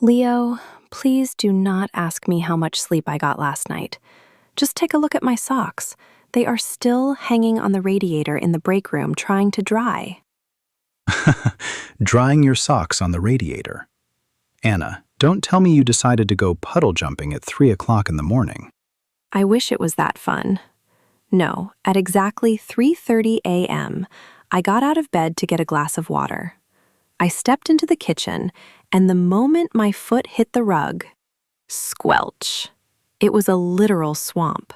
Leo, please do not ask me how much sleep I got last night. Just take a look at my socks. They are still hanging on the radiator in the break room trying to dry. Drying your socks on the radiator. Anna, don't tell me you decided to go puddle jumping at 3 o'clock in the morning. I wish it was that fun. No, at exactly 3:30 a.m., I got out of bed to get a glass of water. I stepped into the kitchen, and the moment my foot hit the rug, squelch. It was a literal swamp.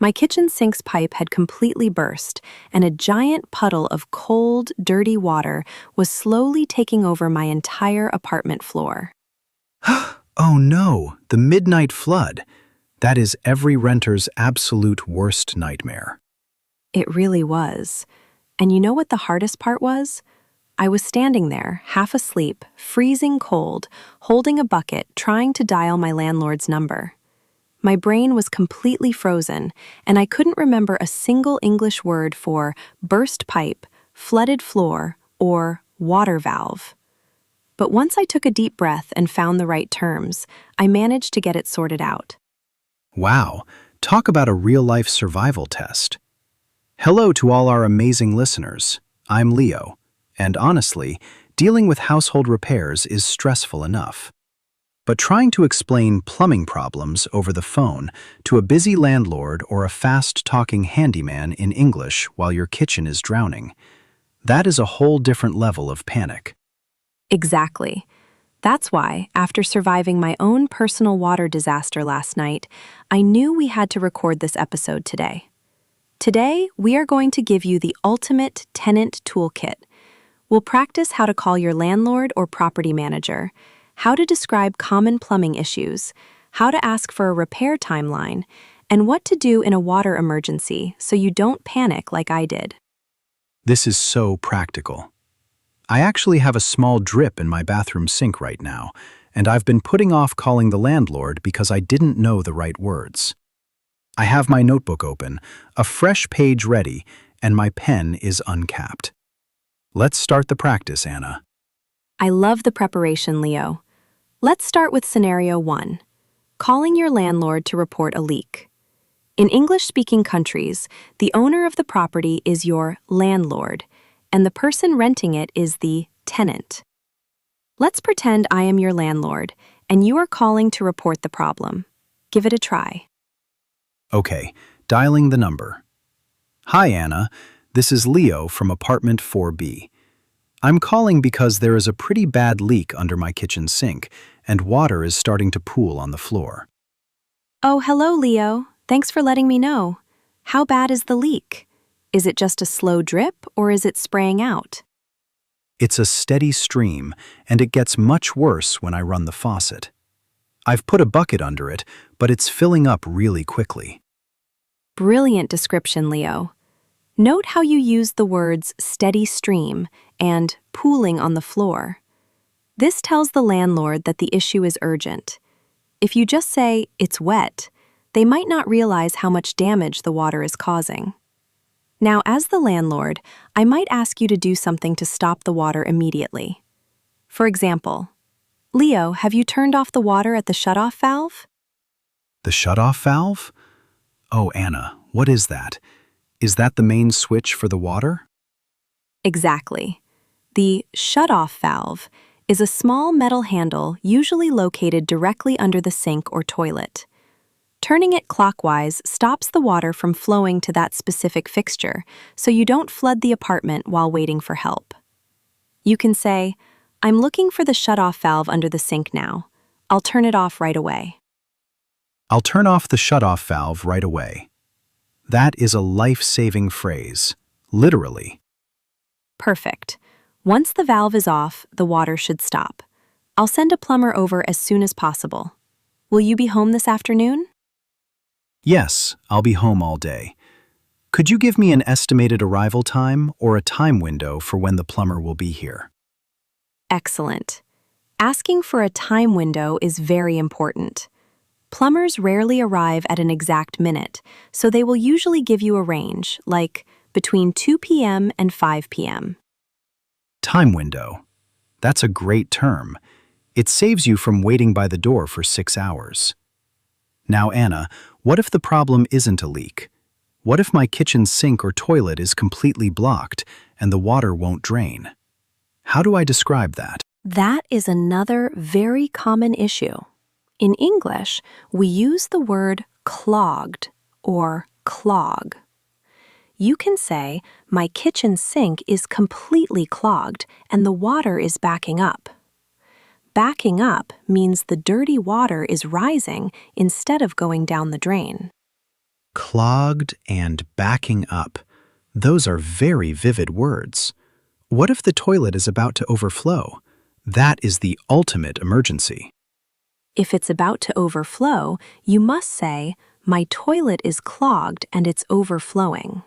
My kitchen sink's pipe had completely burst, and a giant puddle of cold, dirty water was slowly taking over my entire apartment floor. Oh no, the midnight flood. That is every renter's absolute worst nightmare. It really was. And you know what the hardest part was? I was standing there, half asleep, freezing cold, holding a bucket, trying to dial my landlord's number. My brain was completely frozen, and I couldn't remember a single English word for burst pipe, flooded floor, or water valve. But once I took a deep breath and found the right terms, I managed to get it sorted out. Wow, talk about a real-life survival test. Hello to all our amazing listeners. I'm Leo, and honestly, dealing with household repairs is stressful enough. But trying to explain plumbing problems over the phone to a busy landlord or a fast-talking handyman in English while your kitchen is drowning, that is a whole different level of panic. Exactly. That's why, after surviving my own personal water disaster last night, I knew we had to record this episode today. Today, we are going to give you the ultimate tenant toolkit. We'll practice how to call your landlord or property manager, how to describe common plumbing issues, how to ask for a repair timeline, and what to do in a water emergency so you don't panic like I did. This is so practical. I actually have a small drip in my bathroom sink right now, and I've been putting off calling the landlord because I didn't know the right words. I have my notebook open, a fresh page ready, and my pen is uncapped. Let's start the practice, Anna. I love the preparation, Leo. Let's start with scenario 1, calling your landlord to report a leak. In English-speaking countries, the owner of the property is your landlord, and the person renting it is the tenant. Let's pretend I am your landlord, and you are calling to report the problem. Give it a try. Okay, dialing the number. Hi, Anna. This is Leo from apartment 4B. I'm calling because there is a pretty bad leak under my kitchen sink, and water is starting to pool on the floor. Oh, hello, Leo. Thanks for letting me know. How bad is the leak? Is it just a slow drip, or is it spraying out? It's a steady stream, and it gets much worse when I run the faucet. I've put a bucket under it, but it's filling up really quickly. Brilliant description, Leo. Note how you used the words steady stream and pooling on the floor. This tells the landlord that the issue is urgent. If you just say, it's wet, they might not realize how much damage the water is causing. Now, as the landlord, I might ask you to do something to stop the water immediately. For example, Leo, have you turned off the water at the shutoff valve? The shutoff valve? Oh, Anna, what is that? Is that the main switch for the water? Exactly. The shutoff valve is a small metal handle usually located directly under the sink or toilet. Turning it clockwise stops the water from flowing to that specific fixture, so you don't flood the apartment while waiting for help. You can say, I'm looking for the shutoff valve under the sink now. I'll turn it off right away. I'll turn off the shutoff valve right away. That is a life-saving phrase, literally. Perfect. Once the valve is off, the water should stop. I'll send a plumber over as soon as possible. Will you be home this afternoon? Yes, I'll be home all day. Could you give me an estimated arrival time or a time window for when the plumber will be here? Excellent. Asking for a time window is very important. Plumbers rarely arrive at an exact minute, so they will usually give you a range, like between 2 p.m. and 5 p.m. Time window. That's a great term. It saves you from waiting by the door for 6 hours. Now, Anna, what if the problem isn't a leak? What if my kitchen sink or toilet is completely blocked and the water won't drain? How do I describe that? That is another very common issue. In English, we use the word clogged or clog. You can say, my kitchen sink is completely clogged and the water is backing up. Backing up means the dirty water is rising instead of going down the drain. Clogged and backing up. Those are very vivid words. What if the toilet is about to overflow? That is the ultimate emergency. If it's about to overflow, you must say, my toilet is clogged and it's overflowing.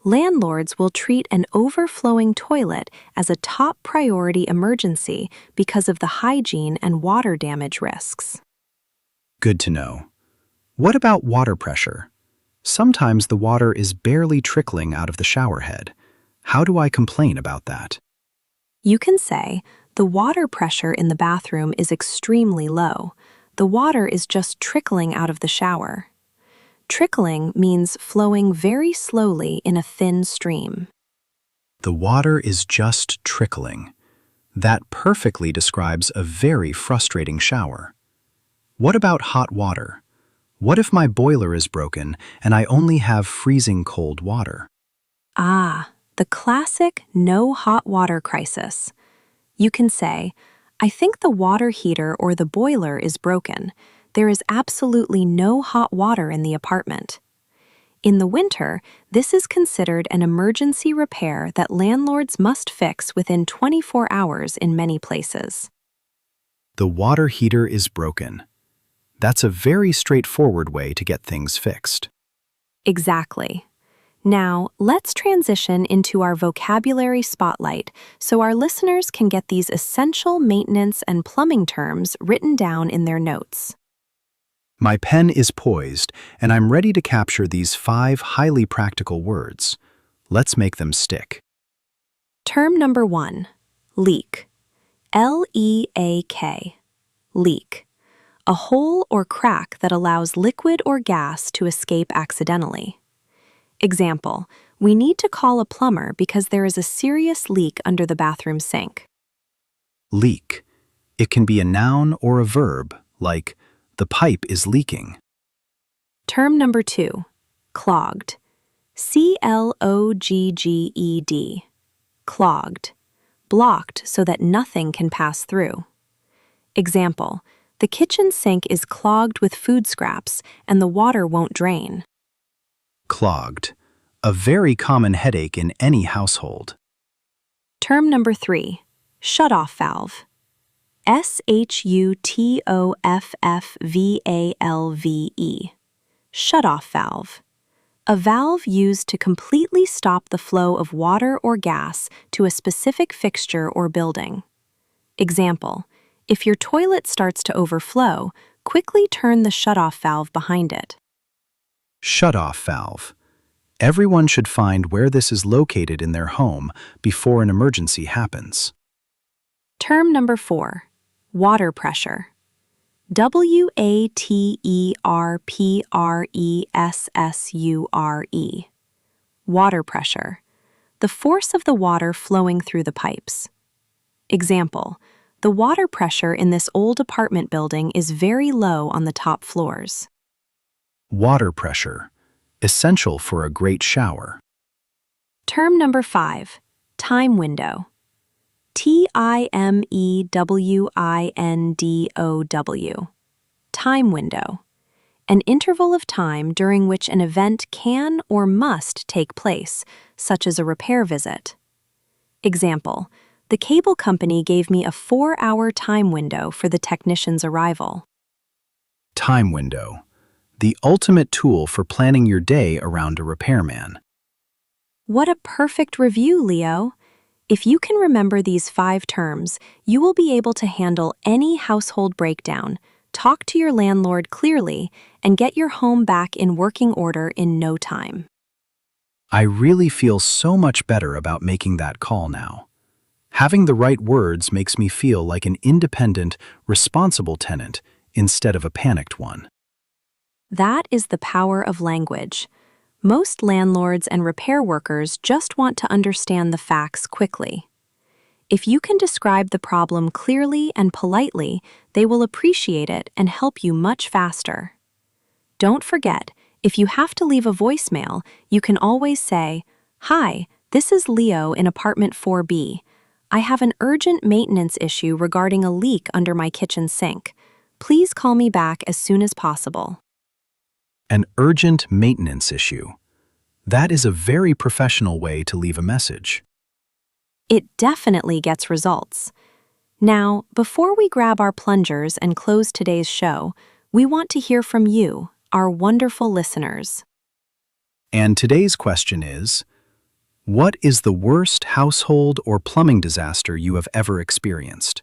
Landlords will treat an overflowing toilet as a top priority emergency because of the hygiene and water damage risks. Good to know. What about water pressure? Sometimes the water is barely trickling out of the shower head. How do I complain about that? You can say, the water pressure in the bathroom is extremely low. The water is just trickling out of the shower. Trickling means flowing very slowly in a thin stream. The water is just trickling. That perfectly describes a very frustrating shower. What about hot water? What if my boiler is broken and I only have freezing cold water? The classic no hot water crisis. You can say, I think the water heater or the boiler is broken. There is absolutely no hot water in the apartment. In the winter, this is considered an emergency repair that landlords must fix within 24 hours in many places. The water heater is broken. That's a very straightforward way to get things fixed. Exactly. Now, let's transition into our vocabulary spotlight so our listeners can get these essential maintenance and plumbing terms written down in their notes. My pen is poised, and I'm ready to capture these 5 highly practical words. Let's make them stick. Term number 1, leak. L-E-A-K, leak. A hole or crack that allows liquid or gas to escape accidentally. Example, we need to call a plumber because there is a serious leak under the bathroom sink. Leak. It can be a noun or a verb, like, the pipe is leaking. Term number 2, clogged. C-L-O-G-G-E-D, clogged. Blocked so that nothing can pass through. Example, the kitchen sink is clogged with food scraps and the water won't drain. Clogged. A very common headache in any household. Term number 3, shut-off valve. S-H-U-T-O-F-F-V-A-L-V-E, shut-off valve. A valve used to completely stop the flow of water or gas to a specific fixture or building. Example, if your toilet starts to overflow, quickly turn the shut-off valve behind it. Shut-off valve. Everyone should find where this is located in their home before an emergency happens. Term number 4, water pressure. W-A-T-E-R-P-R-E-S-S-U-R-E, water pressure. The force of the water flowing through the pipes. Example, the water pressure in this old apartment building is very low on the top floors. Water pressure. Essential for a great shower. Term number 5, time window. T-I-M-E-W-I-N-D-O-W, time window. An interval of time during which an event can or must take place, such as a repair visit. Example, the cable company gave me a 4-hour time window for the technician's arrival. Time window. The ultimate tool for planning your day around a repairman. What a perfect review, Leo! If you can remember these 5 terms, you will be able to handle any household breakdown, talk to your landlord clearly, and get your home back in working order in no time. I really feel so much better about making that call now. Having the right words makes me feel like an independent, responsible tenant instead of a panicked one. That is the power of language. Most landlords and repair workers just want to understand the facts quickly. If you can describe the problem clearly and politely, they will appreciate it and help you much faster. Don't forget, if you have to leave a voicemail, you can always say, "Hi, this is Leo in apartment 4B. I have an urgent maintenance issue regarding a leak under my kitchen sink. Please call me back as soon as possible." An urgent maintenance issue. That is a very professional way to leave a message. It definitely gets results. Now, before we grab our plungers and close today's show, we want to hear from you, our wonderful listeners. And today's question is, what is the worst household or plumbing disaster you have ever experienced?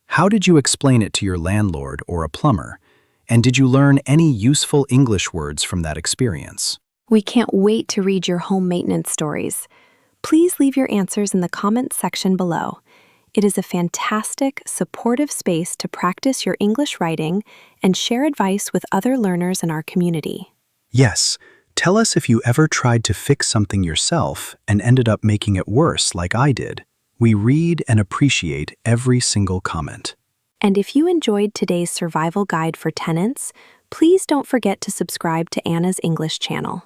How did you explain it to your landlord or a plumber? And did you learn any useful English words from that experience? We can't wait to read your home maintenance stories. Please leave your answers in the comments section below. It is a fantastic, supportive space to practice your English writing and share advice with other learners in our community. Yes, tell us if you ever tried to fix something yourself and ended up making it worse like I did. We read and appreciate every single comment. And if you enjoyed today's survival guide for tenants, please don't forget to subscribe to Anna's English channel.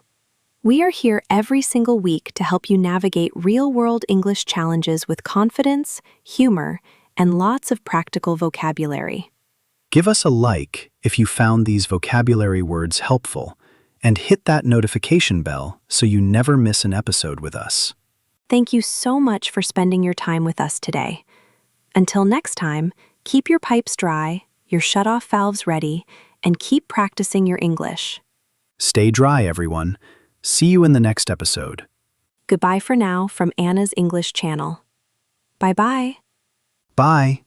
We are here every single week to help you navigate real-world English challenges with confidence, humor, and lots of practical vocabulary. Give us a like if you found these vocabulary words helpful, and hit that notification bell so you never miss an episode with us. Thank you so much for spending your time with us today. Until next time, keep your pipes dry, your shut-off valves ready, and keep practicing your English. Stay dry, everyone. See you in the next episode. Goodbye for now from Anna's English channel. Bye-bye. Bye.